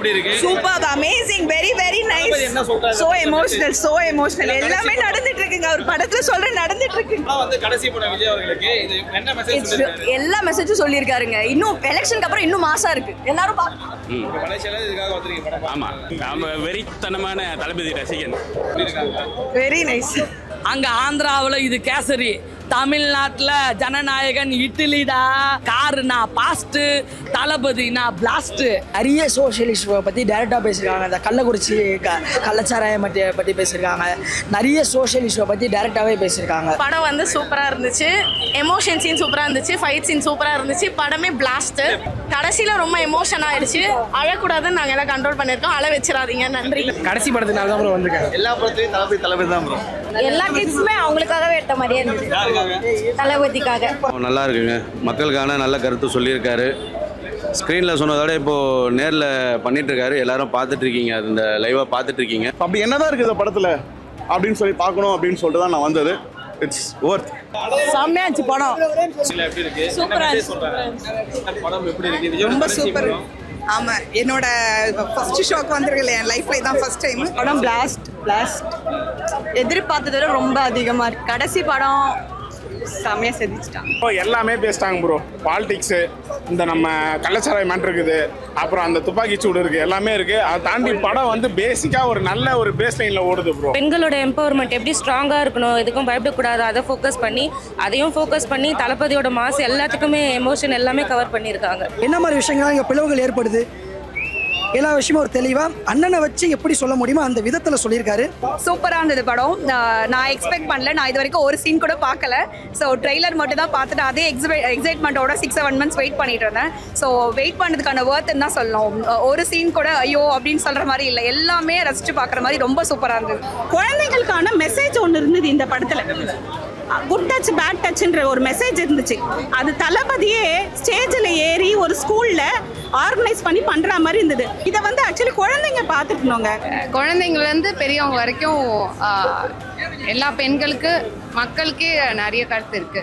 எப்படி இருக்கு? Super, amazing, very very nice. So emotional எல்லாமே நடந்துட்டு இருக்குங்க. ஒரு படத்துல சொல்ற நடந்துட்டு இருக்கு. வந்து கடைசி படம் விஜய் அவர்களுக்கு இது என்ன மெசேஜ் சொல்லிருக்காரு? எல்லா மெசேஜும் சொல்லியிருக்காருங்க. இன்னும் எலெக்ஷனுக்கு அப்புறம் இன்னும் மாசா இருக்கு. எல்லாரும் மலேசியால இதுக்காக வந்திருக்கீங்க படம். ஆமா, நாம வெறித்தனமான தளபதி ரசிகன். Very nice. அங்க ஆந்திராவுல இது கேசரி, தமிழ்நாட்டுல ஜனநாயகன் இட்லிடா, காருனா பாஸ்ட், தளபதினா பிளாஸ்ட். நிறைய சோஷியலிஸ்ட் பற்றி டைரெக்டாக பேசியிருக்காங்க. இந்த கள்ளக்குறிச்சி கள்ளச்சாராயம் பற்றி பேசியிருக்காங்க. நிறைய சோஷியலிஸ்ட்டை பற்றி டைரெக்டாகவே பேசியிருக்காங்க. படம் வந்து சூப்பராக இருந்துச்சு. எமோஷன் சீன் சூப்பராக இருந்துச்சு. ஃபைட் சீன் சூப்பராக இருந்துச்சு. படமே பிளாஸ்ட். கடைசியில் ரொம்ப எமோஷன் ஆயிடுச்சு. அழக்கூடாதுன்னு நாங்கள் எல்லாம் கண்ட்ரோல் பண்ணியிருக்கோம். அழ வச்சிடாதீங்க. நன்றி. கடைசி படத்தினால தான் ப்ரோ வந்திருக்காங்க. எல்லா படத்துலயும் தளபதி தான் ப்ரோ. எல்லா கிட்ஸுமே அவங்களுக்காகவே எடுத்த மாதிரியே இருந்துச்சு. தளபதிக்காக நல்லா இருக்குங்க. மக்களுக்கான நல்ல கருத்து சொல்லியிருக்காரு. ஸ்க்ரீனில் சொன்னதோட இப்போது நேரில் பண்ணிகிட்ருக்காரு. எல்லாரும் பார்த்துட்ருக்கீங்க, அது இந்த லைவாக பார்த்துட்ருக்கீங்க. அப்படி என்னதான் இருக்குது இந்த படத்தில் அப்படின்னு சொல்லி பார்க்கணும் அப்படின்னு சொல்லிட்டு தான் நான் வந்தது. It's worth. செம்மையாச்சு படம். எப்படி இருக்கு? சூப்பரா படம் எப்படி இருக்கு? ரொம்ப சூப்பர். ஆமா, என்னோட ஃபர்ஸ்ட் ஷோக்கு வந்திருக்கல, என் லைஃப்ல இதான் ஃபர்ஸ்ட் டைம். படம் பிளாஸ்ட் எதிர்பார்த்ததை விட ரொம்ப அதிகமா இருக்கு. கடைசி படம் செம்மையா செதிச்சிட்டாங்க. எல்லாமே பேசிட்டாங்க ப்ரோ. பாலிடிக்ஸு, இந்த நம்ம கள்ளச்சாராய மேன் இருக்குது, அப்புறம் அந்த துப்பாக்கி சூடு இருக்குது, எல்லாமே இருக்குது. அதை தாண்டி படம் வந்து பேசிக்காக ஒரு நல்ல ஒரு பேஸ் லைனில் ஓடுது ப்ரோ. பெண்களோட எம்பவர்மெண்ட் எப்படி ஸ்ட்ராங்காக இருக்கணும், எதுக்கும் பயப்படக்கூடாது, அதை ஃபோக்கஸ் பண்ணி அதையும் ஃபோக்கஸ் பண்ணி தளபதியோட மாசு எல்லாத்துக்குமே எமோஷன் எல்லாமே கவர் பண்ணியிருக்காங்க. என்ன மாதிரி விஷயங்கள்லாம் இங்கே பிளவுகள் ஏற்படுது, எல்லா விஷயமும் ஒரு தெளிவாக அண்ணனை வச்சு எப்படி சொல்ல முடியுமோ அந்த விதத்தில் சொல்லியிருக்காரு. சூப்பராக இருந்தது படம். நான் எக்ஸ்பெக்ட் பண்ணல. நான் இது வரைக்கும் ஒரு சீன் கூட பார்க்கல. ஸோ ட்ரெய்லர் மட்டும் தான் பார்த்துட்டு அதே எக்ஸைட்மெண்ட்டோட 6-7 months வெயிட் பண்ணிட்டு இருந்தேன். ஸோ வெயிட் பண்ணதுக்கான ஒர்த்துன்னு தான் சொல்லணும். ஒரு சீன் கூட ஐயோ அப்படின்னு சொல்கிற மாதிரி இல்லை. எல்லாமே ரசித்து பார்க்குற மாதிரி ரொம்ப சூப்பராக இருந்தது. குழந்தைங்களுக்கான மெசேஜ் ஒன்று இருந்தது இந்த படத்தில். குட் டச் பேட் டச்ன்ற ஒரு மெசேஜ் இருந்துச்சு. அது தளபதியே ஸ்டேஜில் ஏறி ஒரு ஸ்கூலில் ஆர்கனைஸ் பண்ணி பண்ணுற மாதிரி இருந்தது. இதை வந்து ஆக்சுவலி குழந்தைங்க பார்த்துக்கணுங்க. குழந்தைங்கள்லேருந்து பெரியவங்க வரைக்கும் எல்லா பெண்களுக்கு மக்களுக்கே நிறைய கருத்து இருக்குது.